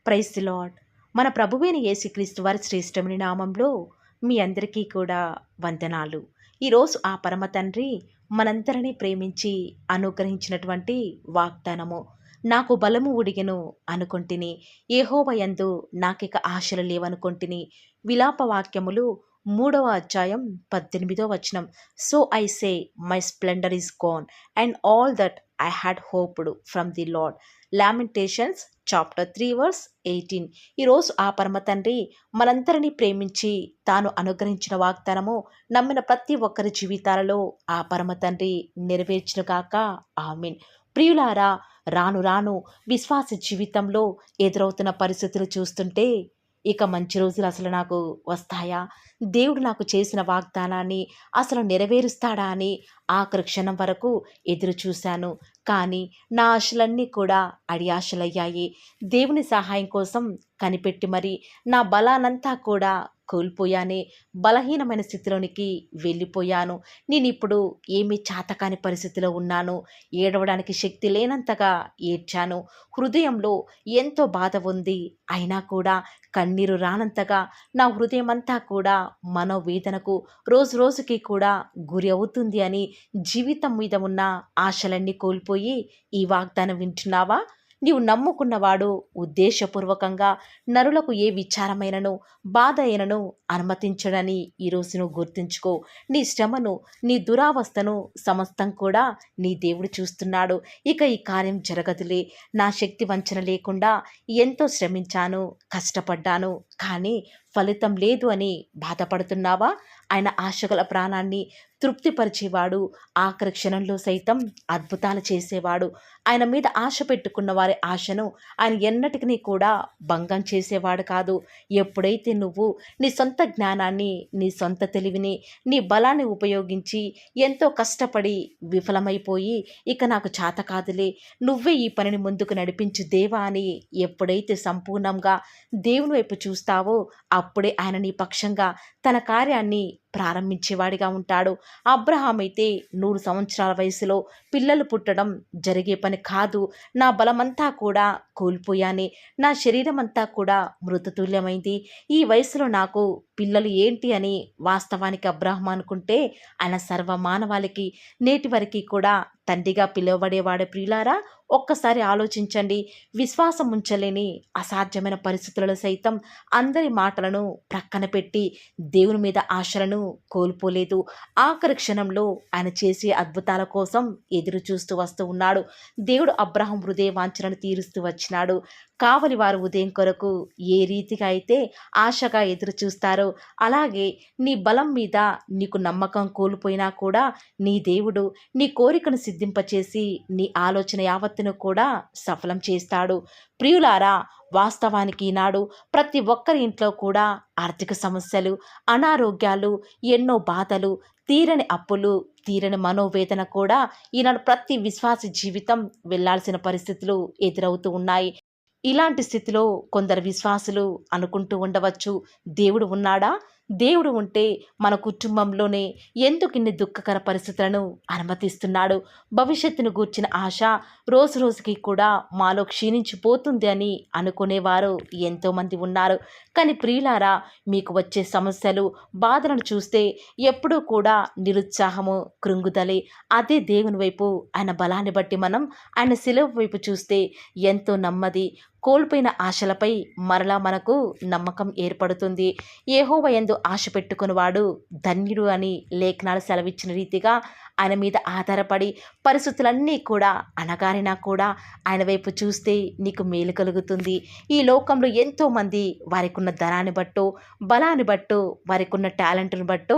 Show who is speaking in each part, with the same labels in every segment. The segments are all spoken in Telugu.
Speaker 1: Praise the lord. మన ప్రభువైన యేసుక్రీస్తు వారి శ్రేష్టమైన నామంలో మీ అందరికీ కూడా వందనాలు. ఈరోజు ఆ పరమ తండ్రి మనందరినీ ప్రేమించి అనుగ్రహించినటువంటి వాగ్దానము, నాకు బలము ఉడిగెను అనుకొంటిని, యెహోవా యందు నాకిక ఆశలు లేవనుకొంటిని. విలాప వాక్యములు 3వ అధ్యాయం 18వ వచనం. So I say my splendour is gone and all that I had hoped from the Lord. Lamentations chapter 3 verse 18. ఈరోజు ఆ పరమ తండ్రి మనందరినీ ప్రేమించి తాను అనుగ్రహించిన వాగ్దానము నమ్మిన ప్రతి ఒక్కరి జీవితాలలో ఆ పరమ తండ్రి నెరవేర్చును గాక. ఆమేన్. ప్రియులారా, రాను రాను విశ్వాస జీవితంలో ఎదురవుతున్న పరిస్థితులు చూస్తుంటే ఇక మంచి రోజులు అసలు నాకు వస్తాయా, దేవుడు నాకు చేసిన వాగ్దానాన్ని అసలు నెరవేరుస్తాడా అని ఆఖరి క్షణం వరకు ఎదురు చూశాను. కానీ నా ఆశలన్నీ కూడా అడియాశలయ్యాయి. దేవుని సహాయం కోసం కనిపెట్టి మరి నా బలానంతా కూడా కోల్పోయానే. బలహీనమైన స్థితిలోనికి వెళ్ళిపోయాను. నేనిప్పుడు ఏమీ చాతకాని పరిస్థితిలో ఉన్నాను. ఏడవడానికి శక్తి లేనంతగా ఏడ్చాను. హృదయంలో ఎంతో బాధ ఉంది. అయినా కూడా కన్నీరు రానంతగా నా హృదయం అంతా కూడా మనోవేదనకు రోజు రోజుకి కూడా గురి అవుతుంది అని జీవితం మీద ఉన్న ఆశలన్నీ కోల్పోయి ఈ వాగ్దానం వింటున్నావా? నీవు నమ్ముకున్నవాడు ఉద్దేశపూర్వకంగా నరులకు ఏ విచారమైనను బాధ అయినను అనుమతించడని ఈరోజు నువ్వు గుర్తుంచుకో. నీ శ్రమను, నీ దురావస్థను సమస్తం కూడా నీ దేవుడు చూస్తున్నాడు. ఇక ఈ కార్యం జరగదులే, నా శక్తి వంచన లేకుండా ఎంతో శ్రమించాను, కష్టపడ్డాను, కానీ ఫలితం లేదు అని బాధపడుతున్నావా? ఆయన ఆశగల ప్రాణాన్ని తృప్తిపరిచేవాడు. ఆఖరి క్షణంలో సైతం అద్భుతాలు చేసేవాడు. ఆయన మీద ఆశ పెట్టుకున్న వారి ఆశను ఆయన ఎన్నటికీ కూడా భంగం చేసేవాడు కాదు. ఎప్పుడైతే నువ్వు నీ సొంత జ్ఞానాన్ని, నీ సొంత తెలివిని, నీ బలాన్ని ఉపయోగించి ఎంతో కష్టపడి విఫలమైపోయి ఇక నాకు చేత కాదులే, నువ్వే ఈ పనిని ముందుకు నడిపించు దేవా అని ఎప్పుడైతే సంపూర్ణంగా దేవుని వైపు చూస్తావో అప్పుడే ఆయన నీ పక్షంగా తన కార్యాన్ని ప్రారంభించేవాడిగా ఉంటాడు. అబ్రహాం అయితే 100 సంవత్సరాల వయసులో పిల్లలు పుట్టడం జరిగే పని కాదు. నా బలమంతా కూడా కోల్పోయానే, నా శరీరం అంతా కూడా మృతతుల్యమైంది, ఈ వయసులో నాకు పిల్లలు ఏంటి అని వాస్తవానికి అబ్రహాం అనుకుంటే ఆయన సర్వమానవాళికి నేటి వరకు కూడా తండ్రిగా పిలువబడేవాడే. ప్రియులారా, ఒక్కసారి ఆలోచించండి. విశ్వాసం ఉంచలేని అసాధ్యమైన పరిస్థితులలో సైతం అందరి మాటలను ప్రక్కన పెట్టి దేవుని మీద ఆశలను కోల్పోలేదు. ఆఖరి క్షణంలో ఆయన చేసే అద్భుతాల కోసం ఎదురు చూస్తూ వస్తూ ఉన్నాడు. దేవుడు అబ్రహాం హృదయ వాంఛనను తీరుస్తూ వచ్చినాడు. కావలి వారు ఉదయం కొరకు ఏ రీతిగా అయితే ఆశగా ఎదురు చూస్తారో అలాగే నీ బలం మీద నీకు నమ్మకం కోల్పోయినా కూడా నీ దేవుడు నీ కోరికను సిద్ధింపచేసి నీ ఆలోచన యావత్తును కూడా సఫలం చేస్తాడు. ప్రియులారా, వాస్తవానికి ఈనాడు ప్రతి ఒక్కరి ఇంట్లో కూడా ఆర్థిక సమస్యలు, అనారోగ్యాలు, ఎన్నో బాధలు, తీరని అప్పులు, తీరని మనోవేదన కూడా ఈనాడు ప్రతి విశ్వాస జీవితం వెళ్లాల్సిన పరిస్థితులు ఎదురవుతూ ఉన్నాయి. ఇలాంటి స్థితిలో కొందరు విశ్వాసులు అనుకుంటూ ఉండవచ్చు, దేవుడు ఉన్నాడా? దేవుడు ఉంటే మన కుటుంబంలోనే ఎందుకు ఇన్ని దుఃఖకర పరిస్థితులను అనుమతిస్తున్నాడు? భవిష్యత్తును గూర్చిన ఆశ రోజు రోజుకి కూడా మాలో క్షీణించిపోతుంది అని అనుకునేవారు ఎంతోమంది ఉన్నారు. కానీ ప్రియులారా, మీకు వచ్చే సమస్యలు, బాధలను చూస్తే ఎప్పుడూ కూడా నిరుత్సాహము, కృంగుదలే. అదే దేవుని వైపు, ఆయన బలాన్ని బట్టి మనం ఆయన శిలువ వైపు చూస్తే ఎంతో నెమ్మది, కోల్పోయిన ఆశలపై మరలా మనకు నమ్మకం ఏర్పడుతుంది. యెహోవా యందు ఆశ పెట్టుకునివాడు ధన్యుడు అని లేఖనాలు సెలవిచ్చిన రీతిగా ఆయన మీద ఆధారపడి పరిస్థితులన్నీ కూడా అనగారినా కూడా ఆయన వైపు చూస్తే నీకు మేలు కలుగుతుంది. ఈ లోకంలో ఎంతోమంది వారికి ఉన్న ధనాన్ని బట్టో, బలాన్ని బట్టో, వారికి ఉన్న టాలెంట్ను బట్టో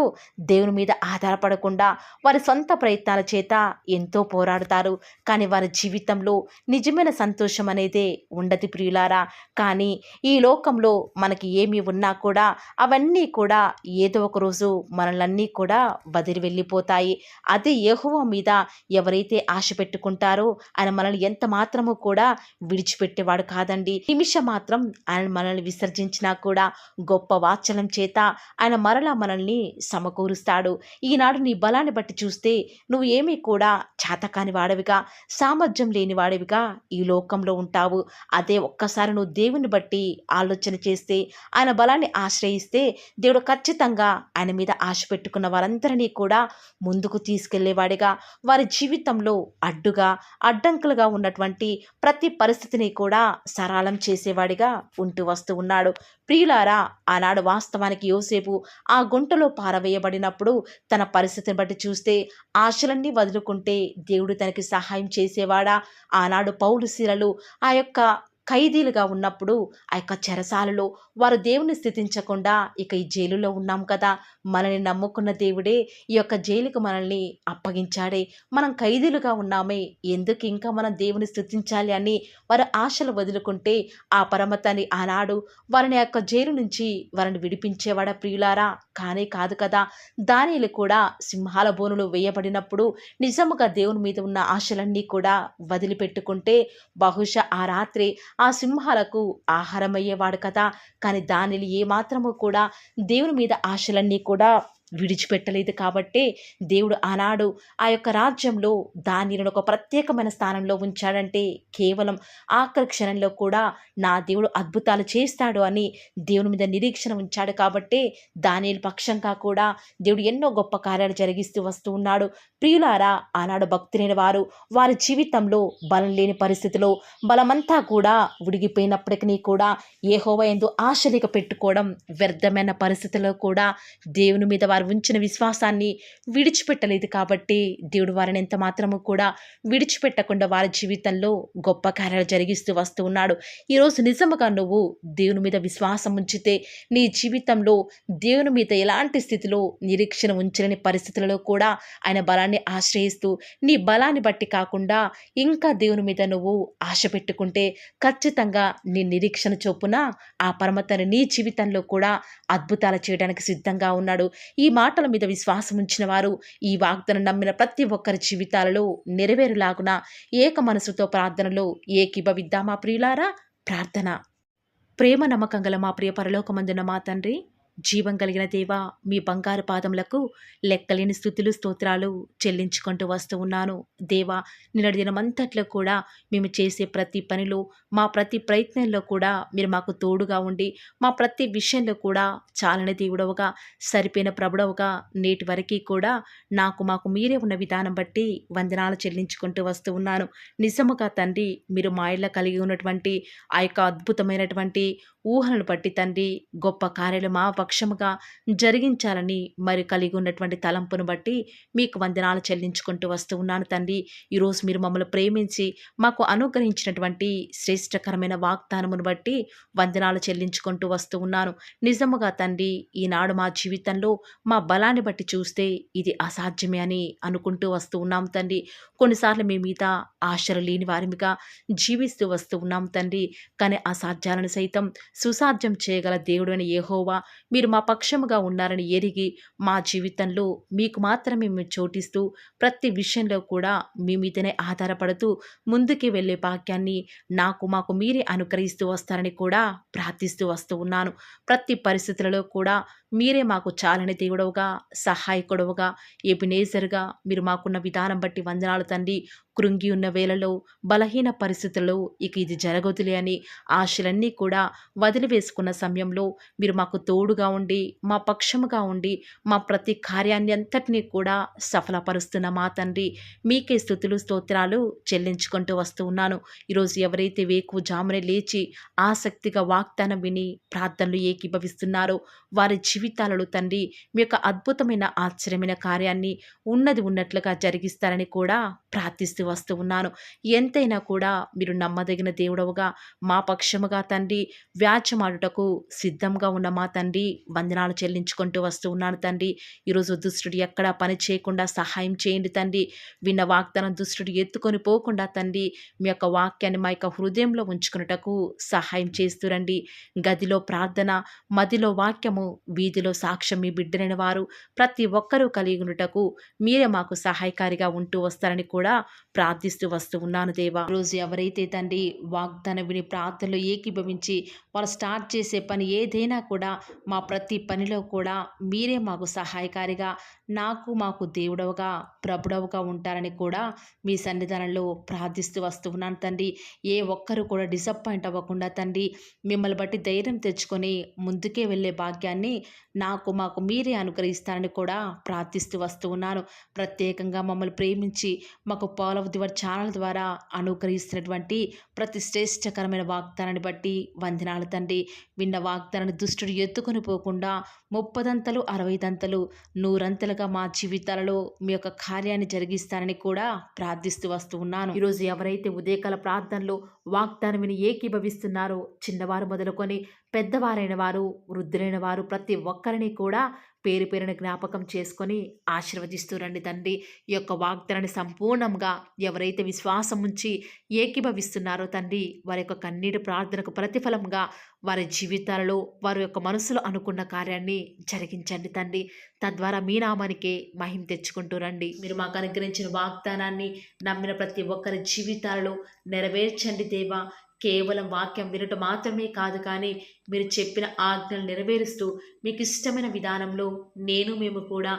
Speaker 1: దేవుని మీద ఆధారపడకుండా వారి సొంత ప్రయత్నాల చేత ఎంతో పోరాడుతారు. కానీ వారి జీవితంలో నిజమైన సంతోషం అనేదే ఉండదు ప్రియులారా. కానీ ఈ లోకంలో మనకి ఏమి ఉన్నా కూడా అవన్నీ కూడా ఏదో ఒక రోజు మనల్ని కూడా వదిలి వెళ్ళిపోతాయి. అదే అదే యెహోవా మీద ఎవరైతే ఆశ పెట్టుకుంటారో ఆయన మనల్ని ఎంత మాత్రము కూడా విడిచిపెట్టేవాడు కాదండి. నిమిషం మాత్రం ఆయన మనల్ని విసర్జించినా కూడా గొప్ప వాత్సల్యం చేత ఆయన మరలా మనల్ని సమకూరుస్తాడు. ఈనాడు నీ బలాన్ని బట్టి చూస్తే నువ్వు ఏమీ కూడా చేతకాని వాడివిగా, సామర్థ్యం లేని వాడివిగా ఈ లోకంలో ఉంటావు. అదే ఒక్కసారి నువ్వు దేవుని బట్టి ఆలోచన చేస్తే, ఆయన బలాన్ని ఆశ్రయిస్తే, దేవుడు ఖచ్చితంగా ఆయన మీద ఆశ పెట్టుకున్న వారందరినీ కూడా ముందుకు తీసుకెళ్లేవాడిగా, వారి జీవితంలో అడ్డంకులుగా ఉన్నటువంటి ప్రతి పరిస్థితిని కూడా సరళం చేసేవాడిగా ఉంటూ వస్తూ ఉన్నాడు. ప్రియులారా, ఆనాడు వాస్తవానికి యోసేపు ఆ గుంటలో పారవేయబడినప్పుడు తన పరిస్థితిని బట్టి చూస్తే ఆశలన్నీ వదులుకుంటే దేవుడు తనకి సహాయం చేసేవాడా? ఆనాడు పౌలు శీలలు ఆ యొక్క ఖైదీలుగా ఉన్నప్పుడు ఆ యొక్క చెరసాలలో వారు దేవుని స్థుతించకుండా ఇక ఈ జైలులో ఉన్నాం కదా, మనల్ని నమ్ముకున్న దేవుడే ఈ యొక్క జైలుకు మనల్ని అప్పగించాడే, మనం ఖైదీలుగా ఉన్నామే, ఎందుకు ఇంకా మనం దేవుని స్థుతించాలి అని వారి ఆశలు వదులుకుంటే ఆ పరమతని ఆనాడు వారిని యొక్క జైలు నుంచి వారిని విడిపించేవాడా ప్రియులారా? కానే కాదు కదా. దానియేలు కూడా సింహాల బోనులో వేయబడినప్పుడు నిజముగా దేవుని మీద ఉన్న ఆశలన్నీ కూడా వదిలిపెట్టుకుంటే బహుశా ఆ రాత్రి ఆ సింహాలకు ఆహారమయ్యేవాడు కదా. కానీ దానియేలు ఏమాత్రము కూడా దేవుని మీద ఆశలన్నీ కూడా విడిచిపెట్టలేదు కాబట్టే దేవుడు ఆనాడు ఆ యొక్క రాజ్యంలో దానియేలును ఒక ప్రత్యేకమైన స్థానంలో ఉంచాడంటే కేవలం ఆఖరి క్షణంలో కూడా నా దేవుడు అద్భుతాలు చేస్తాడు అని దేవుని మీద నిరీక్షణ ఉంచాడు కాబట్టే దానియేలు పక్షంగా కూడా దేవుడు ఎన్నో గొప్ప కార్యాలు జరిగిస్తూ వస్తూ ఉన్నాడు. ప్రియులారా, ఆనాడు భక్తులైన వారు వారి జీవితంలో బలం లేని పరిస్థితిలో బలమంతా కూడా ఉడిగిపోయినప్పటికీ కూడా యెహోవా యందు ఆశలిక పెట్టుకోవడం వ్యర్థమైన పరిస్థితుల్లో కూడా దేవుని మీద వారు ఉంచిన విశ్వాసాన్ని విడిచిపెట్టలేదు కాబట్టి దేవుడు వారిని ఎంత మాత్రము కూడా విడిచిపెట్టకుండా వారి జీవితంలో గొప్ప కార్యాలు జరిగిస్తూ వస్తూ ఉన్నాడు. ఈరోజు నిజముగా నువ్వు దేవుని మీద విశ్వాసం ఉంచితే నీ జీవితంలో దేవుని మీద ఎలాంటి స్థితిలో నిరీక్షణ ఉంచలేని పరిస్థితులలో కూడా ఆయన బలాన్ని ఆశ్రయిస్తూ నీ బలాన్ని బట్టి కాకుండా ఇంకా దేవుని మీద నువ్వు ఆశ పెట్టుకుంటే ఖచ్చితంగా నీ నిరీక్షణ చొప్పున ఆ పరమతని నీ జీవితంలో కూడా అద్భుతాలు చేయడానికి సిద్ధంగా ఉన్నాడు. ఈ మాటల మీద విశ్వాసం ఉంచిన వారు ఈ వాగ్దానం నమ్మిన ప్రతి ఒక్కరి జీవితాలలో నెరవేరులాగున ఏక మనసుతో ప్రార్థనలో ఏకీభవిద్దామా ప్రియులారా? ప్రార్థన. ప్రేమ నమ్మకం గల మా ప్రియ పరలోకమందున్న మా తండ్రి, జీవం కలిగిన దేవా, మీ బంగారు పాదములకు లెక్కలేని స్తుతులు స్తోత్రాలు చెల్లించుకుంటూ వస్తూ ఉన్నాను. దేవా, నిన్నటి దినమంతట్లో కూడా మేము చేసే ప్రతి పనిలో, మా ప్రతి ప్రయత్నంలో కూడా మీరు మాకు తోడుగా ఉండి, మా ప్రతి విషయంలో కూడా చాలని దేవుడవుగా, సరిపోయిన ప్రభుడవుగా నేటి వరకు కూడా మాకు మీరే ఉన్న విధానం బట్టి వందనాలు చెల్లించుకుంటూ వస్తూ ఉన్నాను. నిజముగా తండ్రి, మీరు మా ఇళ్ళ కలిగి ఉన్నటువంటి ఆ యొక్క అద్భుతమైనటువంటి ఊహలను బట్టి తండ్రి గొప్ప కార్యాలు మా పక్షముగా జరిగించాలని మరి కలిగి ఉన్నటువంటి తలంపును బట్టి మీకు వందనాలు చెల్లించుకుంటూ వస్తూ ఉన్నాను తండ్రి. ఈరోజు మీరు మమ్మల్ని ప్రేమించి మాకు అనుగ్రహించినటువంటి శ్రేష్టకరమైన వాగ్దానమును బట్టి వందనాలు చెల్లించుకుంటూ వస్తూ ఉన్నాను. నిజముగా తండ్రి, ఈనాడు మా జీవితంలో మా బలాన్ని బట్టి చూస్తే ఇది అసాధ్యమే అని అనుకుంటూ వస్తూ ఉన్నాం తండ్రి. కొన్నిసార్లు మీ మీద ఆశలు లేని వారిగా జీవిస్తూ వస్తూ ఉన్నాం తండ్రి. కానీ అసాధ్యాలను సైతం సుసాధ్యం చేయగల దేవుడు అని యెహోవా మీరు మా పక్షముగా ఉన్నారని ఎరిగి మా జీవితంలో మీకు మాత్రమే మేము చోటిస్తూ ప్రతి విషయంలో కూడా మీ మీదనే ఆధారపడుతూ ముందుకు వెళ్ళే భాగ్యాన్ని మాకు మీరే అనుగ్రహిస్తూ వస్తారని కూడా ప్రార్థిస్తూ వస్తూ ఉన్నాను. ప్రతి పరిస్థితులలో కూడా మీరే మాకు చాలని దేవుడవుగా, సహాయకుడవుగా, ఎబినేజర్గా మీరు మాకున్న విధానం బట్టి వందనాలు తండ్రి. కృంగి ఉన్న వేళలో, బలహీన పరిస్థితుల్లో ఇక ఇది జరగదులే అని ఆశలన్నీ కూడా వదిలివేసుకున్న సమయంలో మీరు మాకు తోడుగా ఉండి, మా పక్షముగా ఉండి, మా ప్రతి కార్యాన్ని అంతటినీ కూడా సఫలపరుస్తున్న మా తండ్రి, మీకే స్తుతులు స్తోత్రాలు చెల్లించుకుంటూ వస్తూ ఉన్నాను. ఈరోజు ఎవరైతే వేకువజామునే లేచి ఆసక్తిగా వాగ్దానం విని ప్రార్థనలు ఏకీభవిస్తున్నారో వారి జీవితాలలో తండ్రి మీ యొక్క అద్భుతమైన ఆశ్చర్యమైన కార్యాన్ని ఉన్నది ఉన్నట్లుగా జరిగిస్తారని కూడా ప్రార్థిస్తూ వస్తూ ఉన్నాను. ఎంతైనా కూడా మీరు నమ్మదగిన దేవుడవుగా మా పక్షముగా తండ్రి వ్యాజ్యమాడుటకు సిద్ధంగా ఉన్న మా తండ్రి వందనాలు చెల్లించుకుంటూ వస్తూ ఉన్నాను తండ్రి. ఈరోజు దుష్టుడు ఎక్కడా పని చేయకుండా సహాయం చేయండి తండ్రి. విన్న వాగ్దానం దుష్టుడు ఎత్తుకొని పోకుండా తండ్రి మీ యొక్క వాక్యాన్ని మా యొక్క హృదయంలో ఉంచుకున్నటకు సహాయం చేస్తురండి. గదిలో ప్రార్థన, మదిలో వాక్యము, వీధిలో సాక్ష్యం మీ బిడ్డలైన వారు ప్రతి ఒక్కరూ కలిగి ఉండుటకు మీరే మాకు సహాయకారిగా ఉంటూ వస్తారని కూడా ప్రార్థిస్తూ వస్తూ ఉన్నాను దేవా. రోజు ఎవరైతే తండ్రి వాగ్దానం విని ప్రార్థనలో ఏకీభవించి వారు స్టార్ట్ చేసే పని ఏదైనా కూడా మా ప్రతి పనిలో కూడా మీరే మాకు సహాయకారిగా మాకు దేవుడవుగా ప్రభుడవుగా ఉంటారని కూడా మీ సన్నిధానంలో ప్రార్థిస్తూ వస్తూ ఉన్నాను తండ్రి. ఏ ఒక్కరు కూడా డిసప్పాయింట్ అవ్వకుండా తండ్రి మిమ్మల్ని బట్టి ధైర్యం తెచ్చుకొని ముందుకే వెళ్ళే భాగ్యాన్ని మాకు మీరే అనుగ్రహిస్తారని కూడా ప్రార్థిస్తూ వస్తూ ఉన్నాను. ప్రత్యేకంగా మమ్మల్ని ప్రేమించి మాకు Paul of the Word channel ద్వారా అనుగ్రహిస్తున్నటువంటి ప్రతి శ్రేష్టకరమైన వాగ్దానాన్ని బట్టి వందనాలు తండ్రి. విన్న వాగ్దానాన్ని దుష్టుడు ఎత్తుకొని పోకుండా 30 60 100 మా జీవితాలలో మీ యొక్క కార్యాన్ని జరిగిస్తారని కూడా ప్రార్థిస్తూ వస్తూ ఉన్నాను. ఈరోజు ఎవరైతే ఉదయకాల ప్రార్థనలో వాగ్దానం విని ఏకీభవిస్తున్నారో చిన్నవారు మొదలుకొని పెద్దవారైన వారు, వృద్ధులైన వారు ప్రతి ఒక్కరిని కూడా పేరు పేరున జ్ఞాపకం చేసుకొని ఆశీర్వదిస్తూ రండి తండ్రి. ఈ యొక్క వాగ్దానాన్ని సంపూర్ణంగా ఎవరైతే విశ్వాసం ఉంచి ఏకీభవిస్తున్నారో తండ్రి వారి యొక్క కన్నీటి ప్రార్థనకు ప్రతిఫలంగా వారి జీవితాలలో వారి యొక్క మనసులో అనుకున్న కార్యాన్ని జరిగించండి తండ్రి. తద్వారా మీ నామానికే మహిమ తెచ్చుకుంటూ రండి. మీరు మాకు అనుగ్రహించిన వాగ్దానాన్ని నమ్మిన ప్రతి ఒక్కరి జీవితాలలో నెరవేర్చండి దేవా. కేవలం వాక్యం వినటం మాత్రమే కాదు, కానీ మీరు చెప్పిన ఆజ్ఞలు నెరవేరుస్తూ మీకు ఇష్టమైన విధానంలో మేము కూడా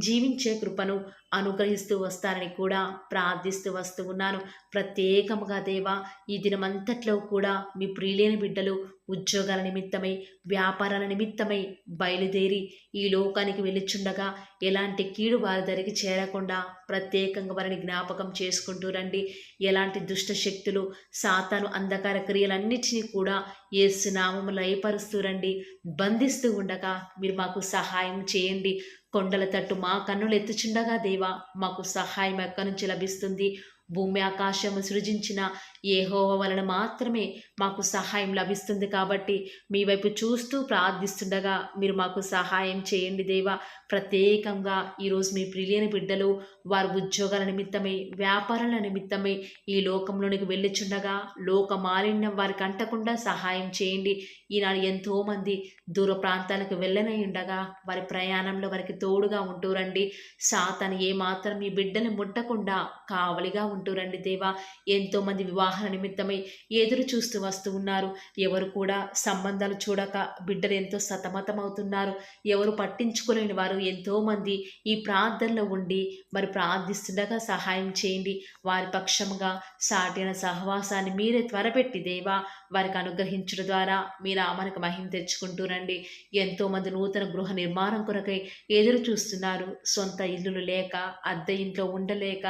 Speaker 1: జీవించే కృపను అనుగ్రహిస్తూ వస్తారని కూడా ప్రార్థిస్తూ వస్తూ ఉన్నాను. ప్రత్యేకముగా దేవా ఈ దినమంతట్లో కూడా మీ ప్రియులైన బిడ్డలు ఉద్యోగాల నిమిత్తమై, వ్యాపారాల నిమిత్తమై బయలుదేరి ఈ లోకానికి వెళ్ళిచుండగా ఎలాంటి కీడు వారి దరికి చేరకుండా ప్రత్యేకంగా వారిని జ్ఞాపకం చేసుకుంటూ రండి. ఎలాంటి దుష్ట శక్తులు, సాతాను అంధకార క్రియలన్నిటినీ కూడా యేసు నామములో లయపరుస్తూ రండి. బంధిస్తూ ఉండగా మీరు మాకు సహాయం చేయండి. కొండల తట్టు మా కన్నులు ఎత్తుచుండగా దేవా మాకు సహాయం ఎక్కడి నుంచి లభిస్తుంది? భూమి ఆకాశము సృజించిన యెహోవా వలన మాత్రమే మాకు సహాయం లభిస్తుంది. కాబట్టి మీ వైపు చూస్తూ ప్రార్థిస్తుండగా మీరు మాకు సహాయం చేయండి దేవా. ప్రత్యేకంగా ఈరోజు మీ ప్రియులైన బిడ్డలు వారి ఉద్యోగాల నిమిత్తమై, వ్యాపారాల నిమిత్తమై ఈ లోకంలోనికి వెళ్ళిచుండగా లోక మాలిన్యం వారికి అంటకుండా సహాయం చేయండి. ఈనాడు ఎంతోమంది దూర ప్రాంతాలకు వెళ్ళనై ఉండగా వారి ప్రయాణంలో వారికి తోడుగా ఉంటూ రండి. సాతాను ఏమాత్రం మీ బిడ్డని ముట్టకుండా కావలిగా ఉంటూ రండి దేవా. ఎంతోమంది వివాహాల నిమిత్తమై ఎదురు చూస్తూ వస్తూ ఉన్నారు. ఎవరు కూడా సంబంధాలు చూడక బిడ్డలు ఎంతో సతమతమవుతున్నారు. ఎవరు పట్టించుకోలేని వారు ఎంతోమంది ఈ ప్రార్థనలో ఉండి మరి ప్రార్థిస్తుండగా సహాయం చేయండి. వారి పక్షముగా సాటిన సహవాసాన్ని మీరే త్వరపెట్టి దేవా వారికి అనుగ్రహించడం ద్వారా మీ నామానికి మహిమ తెచ్చుకుంటూ రండి. ఎంతోమంది నూతన గృహ నిర్మాణం కొరకై ఎదురు చూస్తున్నారు. సొంత ఇల్లులు లేక, అద్దె ఇంట్లో ఉండలేక,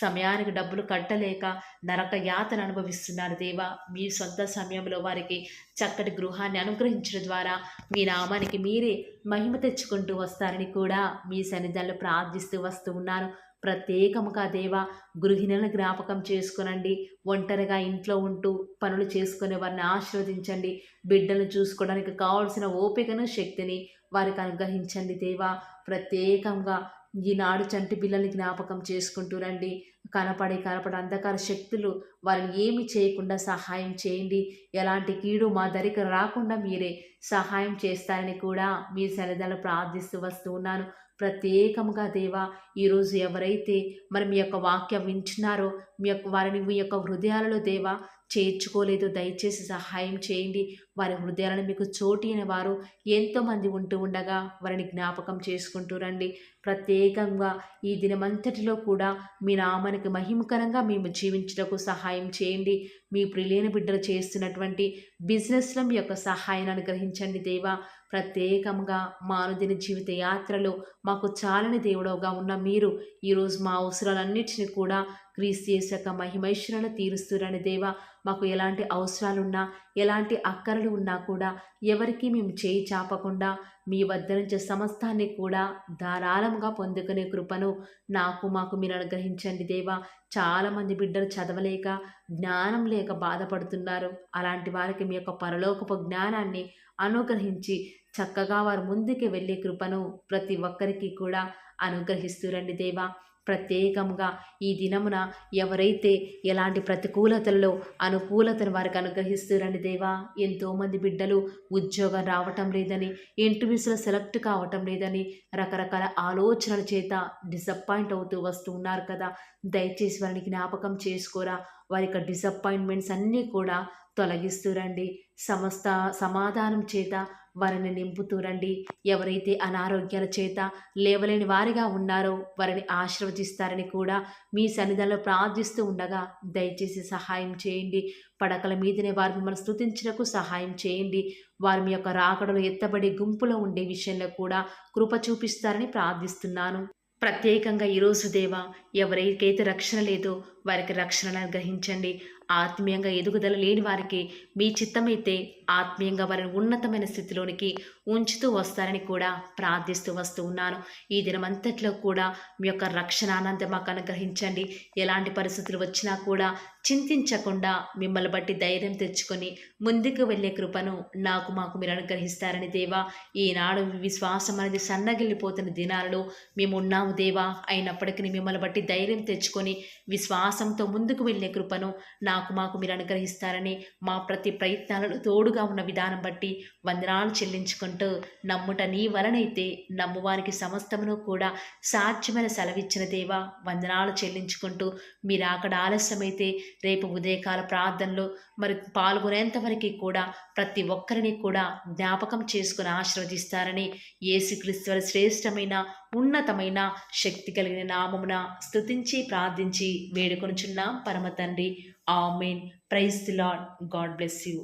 Speaker 1: సమయానికి డబ్బులు కట్టలేక నరక యాతన అనుభవిస్తున్నారు దేవా. మీ సొంత సమయంలో వారికి చక్కటి గృహాన్ని అనుగ్రహించడం ద్వారా మీ నామానికి మీరే మహిమ తెచ్చుకుంటూ వస్తారని కూడా మీ సన్నిధానంలో ప్రార్థిస్తూ వస్తూ ఉన్నాను. ప్రత్యేకముగా దేవా గృహిణులను జ్ఞాపకం చేసుకునండి. ఒంటరిగా ఇంట్లో ఉంటూ పనులు చేసుకునే వారిని ఆశీర్వదించండి. బిడ్డలను చూసుకోవడానికి కావాల్సిన ఓపికను, శక్తిని వారికి అనుగ్రహించండి దేవా. ప్రత్యేకంగా ఈనాడు చంటి పిల్లల్ని జ్ఞాపకం చేసుకుంటూ రండి. కనపడి అంధకార శక్తులు వారిని ఏమి చేయకుండా సహాయం చేయండి. ఎలాంటి కీడు మా దరికి రాకుండా మీరే సహాయం చేస్తారని కూడా మీ సన్నిధిలో ప్రార్థిస్తూ వస్తూ ఉన్నాను. ప్రత్యేకముగా దేవా ఈరోజు ఎవరైతే మరి మీ యొక్క వాక్యం వింటున్నారో వారిని మీ యొక్క హృదయాలలో దేవా చేర్చుకోలేదు, దయచేసి సహాయం చేయండి. వారి హృదయాలను మీకు చోటిన వారు ఎంతోమంది ఉంటూ ఉండగా వారిని జ్ఞాపకం చేసుకుంటూ రండి. ప్రత్యేకంగా ఈ దినమంతటిలో కూడా మీ నామానికి మహిమకరంగా మేము జీవించడానికి సహాయం చేయండి. మీ ప్రియులైన బిడ్డలు చేస్తున్నటువంటి బిజినెస్లో మీ యొక్క సహాయాన్ని అనుగ్రహించండి దేవా. ప్రత్యేకంగా మా అనుదిన జీవిత యాత్రలో మాకు చాలని దేవుడవుగా ఉన్న మీరు ఈరోజు మా అవసరాలన్నిటిని కూడా క్రీస్తు యేసు యొక్క మహిమైశ్వర్యాలను తీరుస్తురని దేవా. మాకు ఎలాంటి అవసరాలున్నా, ఎలాంటి అక్కరలు ఉన్నా కూడా ఎవరికి మేము చేయి చాపకుండా మీ వద్ద నుంచి సమస్తాన్ని కూడా ధారాళంగా పొందుకునే కృపను మాకు మీరు అనుగ్రహించండి దేవా. చాలామంది బిడ్డలు చదవలేక, జ్ఞానం లేక బాధపడుతున్నారు. అలాంటి వారికి మీ యొక్క పరలోకపు జ్ఞానాన్ని అనుగ్రహించి, చక్కగా వారు ముందుకు వెళ్ళే కృపను ప్రతి ఒక్కరికి కూడా అనుగ్రహిస్తూ రండి దేవా. ప్రత్యేకంగా ఈ దినమున ఎవరైతే ఎలాంటి ప్రతికూలతల్లో అనుకూలతను వారికి అనుగ్రహిస్తూ రండి దేవా. ఎంతోమంది బిడ్డలు ఉద్యోగం రావటం లేదని, ఇంటర్వ్యూస్‌లో సెలెక్ట్ కావటం లేదని, రకరకాల ఆలోచనల చేత డిసప్పాయింట్ అవుతూ వస్తూ ఉన్నారు కదా! దయచేసి వారిని జ్ఞాపకం చేసుకోరా. వారి యొక్క డిసప్పాయింట్‌మెంట్స్ అన్నీ కూడా తొలగిస్తూ రండి. సమస్త సమాధానం చేత వారిని నింపుతూ రండి. ఎవరైతే అనారోగ్యాల చేత లేవలేని వారిగా ఉన్నారో వారిని ఆశీర్వదిస్తారని కూడా మీ సన్నిధిలో ప్రార్థిస్తూ ఉండగా దయచేసి సహాయం చేయండి. పడకల మీదనే వారు మిమ్మల్ని స్తుతించుటకు సహాయం చేయండి. వారి మీ యొక్క రాకడలో ఎత్తబడి గుంపులో ఉండే విషయంలో కూడా కృప చూపిస్తారని ప్రార్థిస్తున్నాను. ప్రత్యేకంగా ఈరోజు దేవా, ఎవరికైతే రక్షణ లేదో వారికి రక్షణను అనుగ్రహించండి. ఆత్మీయంగా ఎదుగుదల లేని వారికి మీ చిత్తమైతే ఆత్మీయంగా వారిని ఉన్నతమైన స్థితిలోనికి ఉంచుతూ వస్తారని కూడా ప్రార్థిస్తూ వస్తూ ఉన్నాను. ఈ దినమంతట్లో కూడా మీ యొక్క రక్షణ ఆనందం మాకు అనుగ్రహించండి. ఎలాంటి పరిస్థితులు వచ్చినా కూడా చింతించకుండా మిమ్మల్ని బట్టి ధైర్యం తెచ్చుకొని ముందుకు వెళ్ళే కృపను మాకు మీరు అనుగ్రహిస్తారని దేవా. ఈనాడు విశ్వాసం అనేది సన్నగిల్లిపోతున్న దినాలలో మేము ఉన్నాము దేవా. అయినప్పటికీ మిమ్మల్ని బట్టి ధైర్యం తెచ్చుకొని విశ్వాసంతో ముందుకు వెళ్ళే కృపను మాకు మీరు అనుగ్రహిస్తారని, మా ప్రతి ప్రయత్నాలను తోడుగా ఉన్న విధానం బట్టి వందనాలు చెల్లించుకుంటూ, నమ్ముట నీ వలనైతే నమ్మువానికి సమస్తమును కూడా సాధ్యమైన సెలవిచ్చిన దేవా వందనాలు చెల్లించుకుంటూ, మీరు అక్కడ ఆలస్యమైతే రేపు ఉదయకాల ప్రార్థనలో మరి పాల్గొనేంతవరకు కూడా ప్రతి ఒక్కరిని కూడా జ్ఞాపకం చేసుకుని ఆశీర్వదిస్తారని యేసుక్రీస్తు వారి శ్రేష్టమైన ఉన్నతమైన శక్తి కలిగిన నామమున స్తుతించి ప్రార్థించి వేడుకొనుచున్నాం పరమ తండ్రి. Amen. Praise the Lord. God bless you.